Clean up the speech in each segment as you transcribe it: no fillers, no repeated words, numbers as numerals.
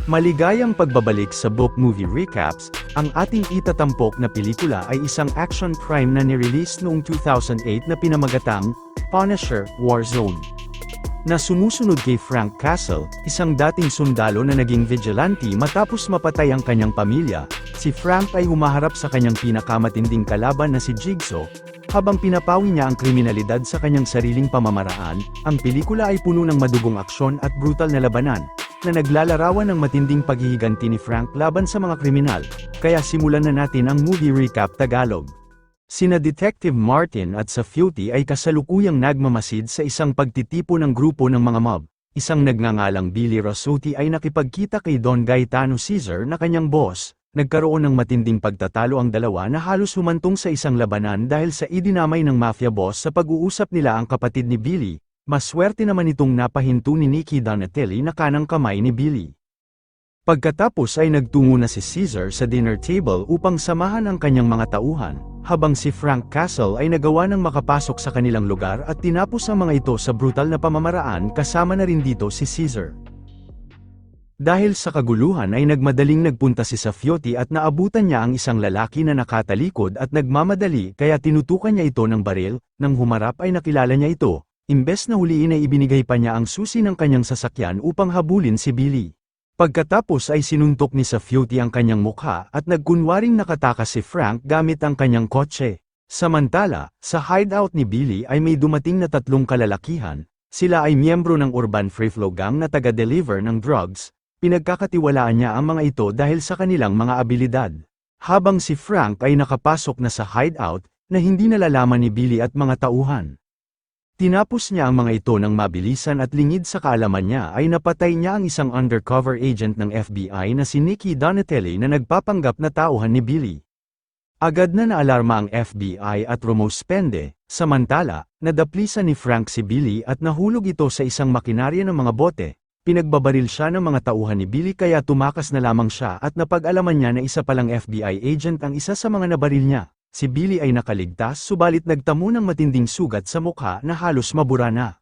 Maligayang pagbabalik sa Book Movie Recaps. Ang ating itatampok na pelikula ay isang action crime na nirelease noong 2008 na pinamagatang Punisher: Warzone, na sumusunod kay Frank Castle, isang dating sundalo na naging vigilante matapos mapatay ang kanyang pamilya. Si Frank ay humaharap sa kanyang pinakamatinding kalaban na si Jigsaw, habang pinapawi niya ang kriminalidad sa kanyang sariling pamamaraan. Ang pelikula ay puno ng madugong aksyon at brutal na labanan, na naglalarawan ng matinding paghihiganti ni Frank laban sa mga kriminal. Kaya simulan na natin ang Movie Recap Tagalog. Sina Detective Martin at sa Feuti ay kasalukuyang nagmamasid sa isang pagtitipo ng grupo ng mga mob. Isang nagngangalang Billy Rossotti ay nakipagkita kay Don Gaetano Caesar na kanyang boss. Nagkaroon ng matinding pagtatalo ang dalawa na halos humantong sa isang labanan dahil sa idinamay ng mafia boss sa pag-uusap nila ang kapatid ni Billy. Maswerte naman itong napahinto ni Nicky Donatelli na kanang kamay ni Billy. Pagkatapos ay nagtungo na si Caesar sa dinner table upang samahan ang kanyang mga tauhan, habang si Frank Castle ay nagawa ng makapasok sa kanilang lugar at tinapos ang mga ito sa brutal na pamamaraan, kasama na rin dito si Caesar. Dahil sa kaguluhan ay nagmadaling nagpunta si Safiotti at naabutan niya ang isang lalaki na nakatalikod at nagmamadali, kaya tinutukan niya ito ng baril. Nang humarap ay nakilala niya ito. Imbes na huliin ay ibinigay pa niya ang susi ng kanyang sasakyan upang habulin si Billy. Pagkatapos ay sinuntok ni Safiotti ang kanyang mukha at nagkunwaring nakatakas si Frank gamit ang kanyang kotse. Samantala, sa hideout ni Billy ay may dumating na tatlong kalalakihan. Sila ay miyembro ng Urban Free Flow Gang na taga-deliver ng drugs. Pinagkakatiwalaan niya ang mga ito dahil sa kanilang mga abilidad. Habang si Frank ay nakapasok na sa hideout, na hindi nalalaman ni Billy at mga tauhan. Tinapos niya ang mga ito ng mabilisan at lingid sa kaalaman niya ay napatay niya ang isang undercover agent ng FBI na si Nicky Donatelli na nagpapanggap na tauhan ni Billy. Agad na naalarma ang FBI at rumuspende. Samantala, nadaplisan ni Frank si Billy at nahulog ito sa isang makinarya ng mga bote. Pinagbabaril siya ng mga tauhan ni Billy kaya tumakas na lamang siya at napag-alaman niya na isa palang FBI agent ang isa sa mga nabaril niya. Si Billy ay nakaligtas subalit nagtamo ng matinding sugat sa mukha na halos mabura na.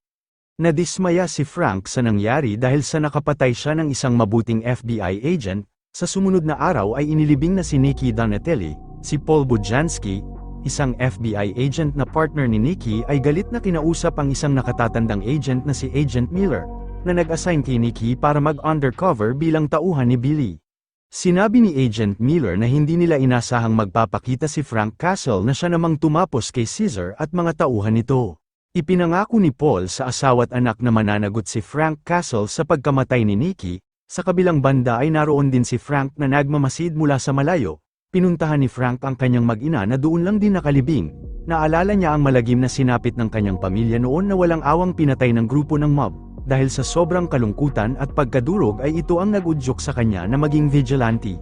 Nadismaya si Frank sa nangyari dahil sa nakapatay siya ng isang mabuting FBI agent. Sa sumunod na araw ay inilibing na si Nicky Donatelli. Si Paul Bujansky, isang FBI agent na partner ni Nicky, ay galit na kinausap ang isang nakatatandang agent na si Agent Miller, na nag-assign kay Nicky para mag-undercover bilang tauhan ni Billy. Sinabi ni Agent Miller na hindi nila inasahang magpapakita si Frank Castle na siya namang tumapos kay Caesar at mga tauhan nito. Ipinangako ni Paul sa asawa at anak na mananagot si Frank Castle sa pagkamatay ni Nicky. Sa kabilang banda ay naroon din si Frank na nagmamasid mula sa malayo. Pinuntahan ni Frank ang kanyang mag-ina na doon lang din nakalibing. Naalala niya ang malagim na sinapit ng kanyang pamilya noon na walang awang pinatay ng grupo ng mob. Dahil sa sobrang kalungkutan at pagkadurog ay ito ang nag-udyok sa kanya na maging vigilante.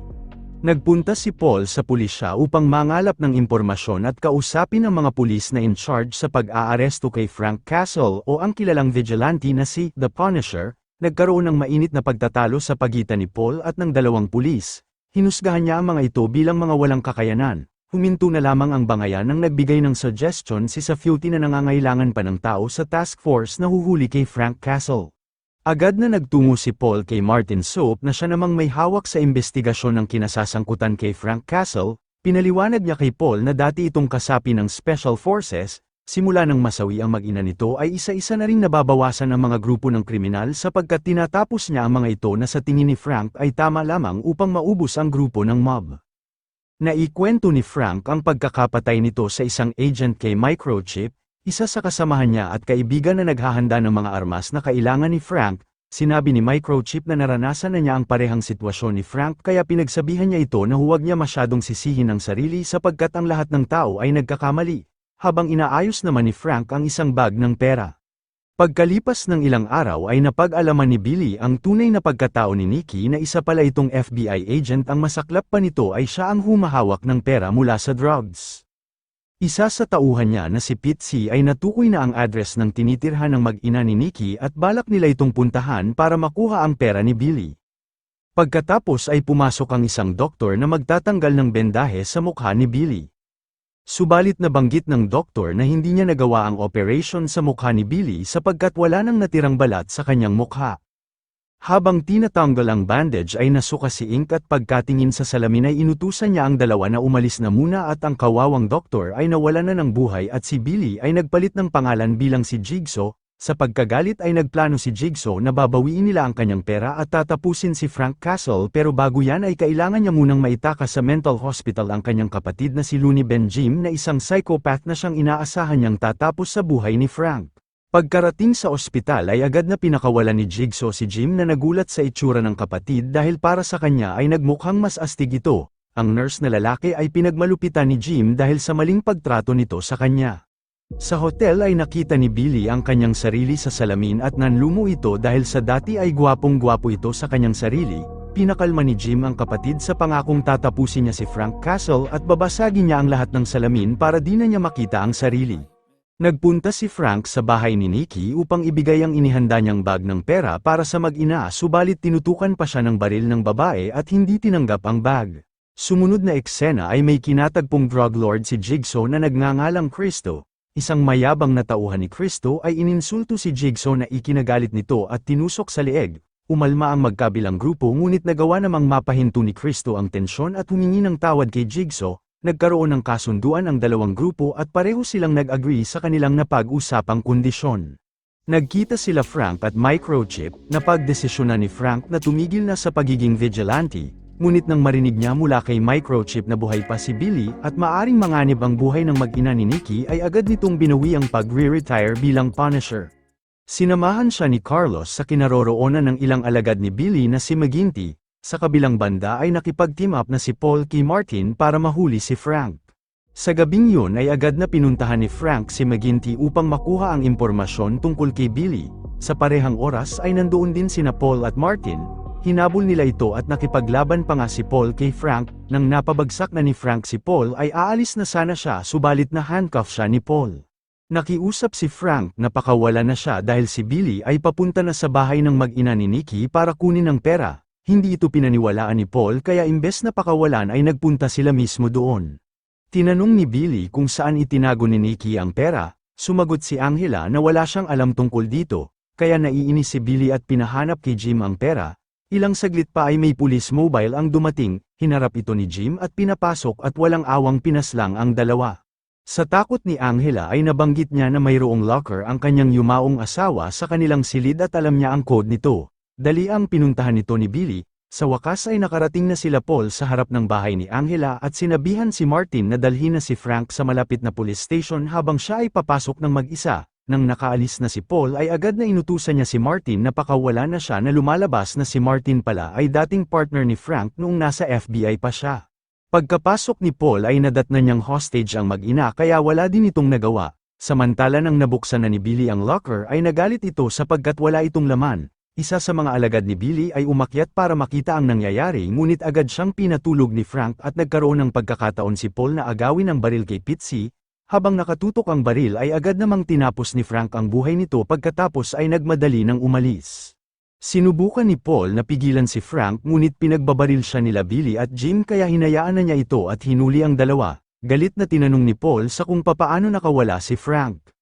Nagpunta si Paul sa pulisya upang mangalap ng impormasyon at kausapin ang mga pulis na in charge sa pag-aaresto kay Frank Castle o ang kilalang vigilante na si The Punisher. Nagkaroon ng mainit na pagtatalo sa pagitan ni Paul at ng dalawang pulis. Hinusgahan niya ang mga ito bilang mga walang kakayanan. Huminto na lamang ang bangayan nang nagbigay ng suggestion si Safiotti na nangangailangan pa ng tao sa task force na huhuli kay Frank Castle. Agad na nagtungo si Paul kay Martin Soap na siya namang may hawak sa investigasyon ng kinasasangkutan kay Frank Castle. Pinaliwanag niya kay Paul na dati itong kasapi ng Special Forces. Simula nang masawi ang mag-ina nito ay isa-isa na ring nababawasan ang mga grupo ng kriminal sapagkat tinatapos niya ang mga ito na sa tingin ni Frank ay tama lamang upang maubos ang grupo ng mob. Naikwento ni Frank ang pagkakapatay nito sa isang agent kay Microchip, isa sa kasamahan niya at kaibigan na naghahanda ng mga armas na kailangan ni Frank. Sinabi ni Microchip na naranasan na niya ang parehang sitwasyon ni Frank kaya pinagsabihan niya ito na huwag niya masyadong sisihin ang sarili sapagkat ang lahat ng tao ay nagkakamali, habang inaayos naman ni Frank ang isang bag ng pera. Pagkalipas ng ilang araw ay napag-alaman ni Billy ang tunay na pagkatao ni Nicky na isa pala itong FBI agent. Ang masaklap pa nito ay siya ang humahawak ng pera mula sa drugs. Isa sa tauhan niya na si Pete C. ay natukoy na ang address ng tinitirhan ng mag-ina ni Nicky at balak nila itong puntahan para makuha ang pera ni Billy. Pagkatapos ay pumasok ang isang doktor na magtatanggal ng bendahe sa mukha ni Billy. Subalit nabanggit ng doktor na hindi niya nagawa ang operation sa mukha ni Billy sapagkat wala nang natirang balat sa kanyang mukha. Habang tinatanggal ang bandage ay nasuka si Ink at pagkatingin sa salamin ay inutusan niya ang dalawa na umalis na muna at ang kawawang doktor ay nawala na ng buhay at si Billy ay nagpalit ng pangalan bilang si Jigsaw. Sa pagkagalit ay nagplano si Jigsaw na babawiin nila ang kanyang pera at tatapusin si Frank Castle pero bago yan ay kailangan niya munang maitakas sa mental hospital ang kanyang kapatid na si Looney Benjim na isang psychopath na siyang inaasahan niyang tatapos sa buhay ni Frank. Pagkarating sa ospital ay agad na pinakawalan ni Jigsaw si Jim na nagulat sa itsura ng kapatid dahil para sa kanya ay nagmukhang mas astig ito. Ang nurse na lalaki ay pinagmalupitan ni Jim dahil sa maling pagtrato nito sa kanya. Sa hotel ay nakita ni Billy ang kanyang sarili sa salamin at nanlumo ito dahil sa dati ay gwapong-gwapo ito sa kanyang sarili. Pinakalma ni Jim ang kapatid sa pangakong tatapusin niya si Frank Castle at babasagin niya ang lahat ng salamin para di na niya makita ang sarili. Nagpunta si Frank sa bahay ni Nikki upang ibigay ang inihanda niyang bag ng pera para sa mag-ina subalit tinutukan pa siya ng baril ng babae at hindi tinanggap ang bag. Sumunod na eksena ay may kinatagpong drug lord si Jigsaw na nagngangalang Cristo. Isang mayabang na tauhan ni Cristo ay ininsulto si Jigsaw na ikinagalit nito at tinusok sa leeg. Umalma ang magkabilang grupo ngunit nagawa namang mapahinto ni Cristo ang tensyon at humingi ng tawad kay Jigsaw. Nagkaroon ng kasunduan ang dalawang grupo at pareho silang nag-agree sa kanilang napag-usapang kondisyon. Nagkita sila Frank at Microchip, napagdesisyonan ni Frank na tumigil na sa pagiging vigilante, ngunit nang marinig niya mula kay Microchip na buhay pa si Billy at maaring manganib ang buhay ng mag-ina ni Nikki ay agad nitong binawi ang pag-re-retire bilang Punisher. Sinamahan siya ni Carlos sa kinaroroonan ng ilang alagad ni Billy na si McGinty. Sa kabilang banda ay nakipag-team up na si Paul K. Martin para mahuli si Frank. Sa gabing yun ay agad na pinuntahan ni Frank si McGinty upang makuha ang impormasyon tungkol kay Billy. Sa parehang oras ay nandoon din sina Paul at Martin. Hinabol nila ito at nakipaglaban pa nga si Paul kay Frank. Nang napabagsak na ni Frank si Paul ay aalis na sana siya subalit na handcuff siya ni Paul. Nakiusap si Frank na pakawala na siya dahil si Billy ay papunta na sa bahay ng mag-ina ni Nikki para kunin ang pera. Hindi ito pinaniwalaan ni Paul kaya imbes na pakawalan ay nagpunta sila mismo doon. Tinanong ni Billy kung saan itinago ni Nikki ang pera, sumagot si Angela na wala siyang alam tungkol dito, kaya naiinis si Billy at pinahanap kay Jim ang pera. Ilang saglit pa ay may police mobile ang dumating, hinarap ito ni Jim at pinapasok at walang awang pinaslang ang dalawa. Sa takot ni Angela ay nabanggit niya na mayroong locker ang kanyang yumaong asawa sa kanilang silid at alam niya ang code nito. Dali ang pinuntahan nito ni Billy, sa wakas ay nakarating na sila Paul sa harap ng bahay ni Angela at sinabihan si Martin na dalhin na si Frank sa malapit na police station habang siya ay papasok ng mag-isa. Nang nakaalis na si Paul ay agad na inutusan niya si Martin na pakawala na siya na lumalabas na si Martin pala ay dating partner ni Frank noong nasa FBI pa siya. Pagkapasok ni Paul ay nadatnan niyang hostage ang mag-ina kaya wala din itong nagawa. Samantala nang nabuksan na ni Billy ang locker ay nagalit ito sapagkat wala itong laman. Isa sa mga alagad ni Billy ay umakyat para makita ang nangyayari ngunit agad siyang pinatulog ni Frank at nagkaroon ng pagkakataon si Paul na agawin ang baril kay Pitsy. Habang nakatutok ang baril ay agad namang tinapos ni Frank ang buhay nito pagkatapos ay nagmadali ng umalis. Sinubukan ni Paul na pigilan si Frank ngunit pinagbabaril siya nila Billy at Jim kaya hinayaan na niya ito at hinuli ang dalawa. Galit na tinanong ni Paul sa kung papaano nakawala si Frank.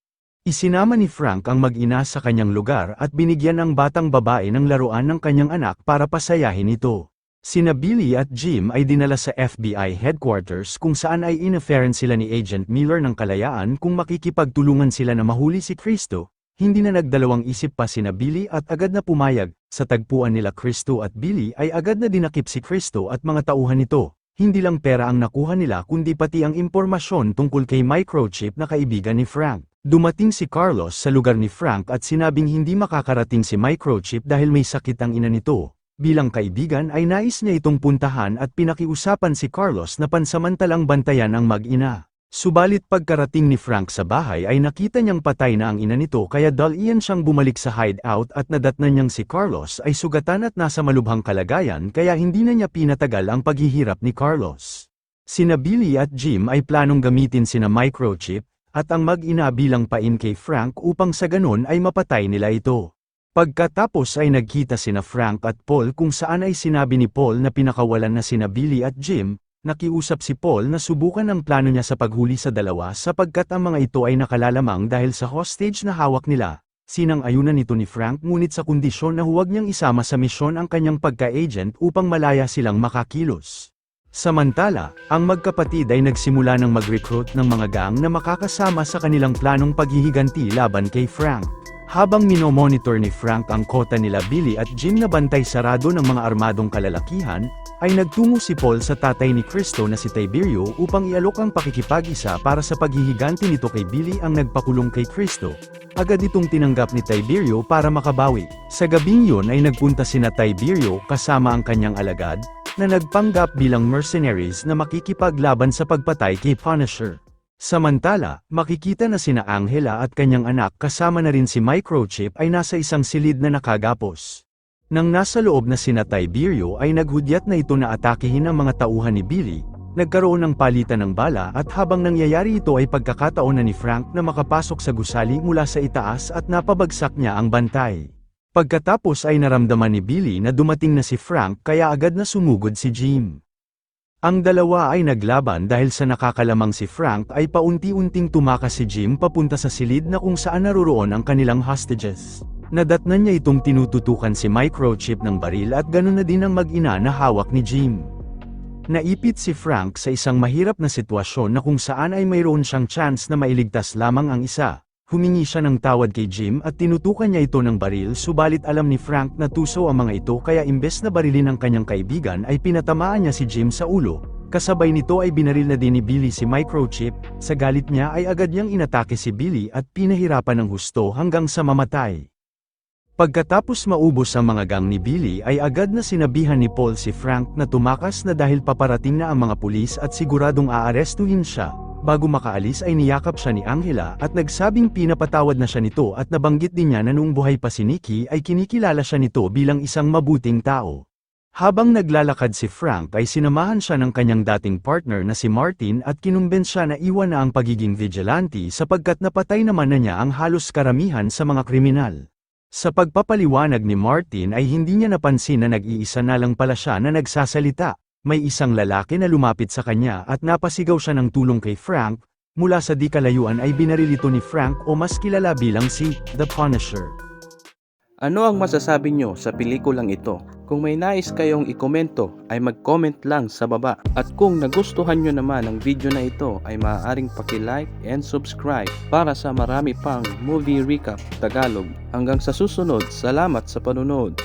Isinama ni Frank ang mag-ina sa kanyang lugar at binigyan ang batang babae ng laruan ng kanyang anak para pasayahin ito. Sina Billy at Jim ay dinala sa FBI headquarters kung saan ay inofferan sila ni Agent Miller ng kalayaan kung makikipagtulungan sila na mahuli si Cristo. Hindi na nagdalawang isip pa sina Billy at agad na pumayag. Sa tagpuan nila Cristo at Billy ay agad na dinakip si Cristo at mga tauhan nito. Hindi lang pera ang nakuha nila kundi pati ang impormasyon tungkol kay Microchip na kaibigan ni Frank. Dumating si Carlos sa lugar ni Frank at sinabing hindi makakarating si Microchip dahil may sakit ang ina nito. Bilang kaibigan ay nais niya itong puntahan at pinakiusapan si Carlos na pansamantalang bantayan ang mag-ina. Subalit pagkarating ni Frank sa bahay ay nakita niyang patay na ang ina nito kaya dalian siyang bumalik sa hideout at nadatnan niyang si Carlos ay sugatan at nasa malubhang kalagayan kaya hindi na niya pinatagal ang paghihirap ni Carlos. Sina Billy at Jim ay planong gamitin sina Microchip at ang mag-ina bilang pain kay Frank upang sa ganon ay mapatay nila ito. Pagkatapos ay nagkita sina Frank at Paul kung saan ay sinabi ni Paul na pinakawalan na sina Billy at Jim. Nakiusap si Paul na subukan ang plano niya sa paghuli sa dalawa sapagkat ang mga ito ay nakalalamang dahil sa hostage na hawak nila. Sinang-ayunan nito ni Frank ngunit sa kondisyon na huwag niyang isama sa misyon ang kanyang pagka-agent upang malaya silang makakilos. Samantala, ang magkapatid ay nagsimula ng mag-recruit ng mga gang na makakasama sa kanilang planong paghihiganti laban kay Frank. Habang minomonitor ni Frank ang kota nila Billy at Jim na bantay sarado ng mga armadong kalalakihan, ay nagtungo si Paul sa tatay ni Cristo na si Tiberio upang ialok ang pakikipag-isa para sa paghihiganti nito kay Billy ang nagpakulong kay Cristo. Agad itong tinanggap ni Tiberio para makabawi. Sa gabing yun ay nagpunta sina Tiberio kasama ang kanyang alagad, na nagpanggap bilang mercenaries na makikipaglaban sa pagpatay kay Punisher. Samantala, makikita na sina Angela at kanyang anak kasama na rin si Microchip ay nasa isang silid na nakagapos. Nang nasa loob na sina Tiberio ay naghudyat na ito na atakehin ang mga tauhan ni Billy, nagkaroon ng palitan ng bala at habang nangyayari ito ay pagkakataon na ni Frank na makapasok sa gusali mula sa itaas at napabagsak niya ang bantay. Pagkatapos ay naramdaman ni Billy na dumating na si Frank kaya agad na sumugod si Jim. Ang dalawa ay naglaban dahil sa nakakalamang si Frank ay paunti-unting tumakas si Jim papunta sa silid na kung saan naroroon ang kanilang hostages. Nadatnan niya itong tinututukan si Microchip ng baril at ganoon na din ang mag-ina na hawak ni Jim. Naipit si Frank sa isang mahirap na sitwasyon na kung saan ay mayroon siyang chance na mailigtas lamang ang isa. Humingi siya ng tawad kay Jim at tinutukan niya ito ng baril subalit alam ni Frank na tuso ang mga ito kaya imbes na barilin ang kanyang kaibigan ay pinatamaan niya si Jim sa ulo. Kasabay nito ay binaril na din ni Billy si Microchip, sa galit niya ay agad niyang inatake si Billy at pinahirapan ng husto hanggang sa mamatay. Pagkatapos maubos ang mga gang ni Billy ay agad na sinabihan ni Paul si Frank na tumakas na dahil paparating na ang mga pulis at siguradong aarestuhin siya. Bago makaalis ay niyakap siya ni Angela at nagsabing pinapatawad na siya nito at nabanggit din niya na noong buhay pa si Nikki ay kinikilala siya nito bilang isang mabuting tao. Habang naglalakad si Frank ay sinamahan siya ng kanyang dating partner na si Martin at kinumbensya na iwan na ang pagiging vigilante sapagkat napatay naman na niya ang halos karamihan sa mga kriminal. Sa pagpapaliwanag ni Martin ay hindi niya napansin na nag-iisa na lang pala siya na nagsasalita. May isang lalaki na lumapit sa kanya at napasigaw siya ng tulong kay Frank, mula sa di kalayuan ay binaril ito ni Frank o mas kilala bilang si The Punisher. Ano ang masasabi nyo sa pelikulang ito? Kung may nais kayong ikomento ay mag-comment lang sa baba. At kung nagustuhan nyo naman ang video na ito ay maaaring paki-like and subscribe para sa marami pang movie recap Tagalog. Hanggang sa susunod, salamat sa panunod.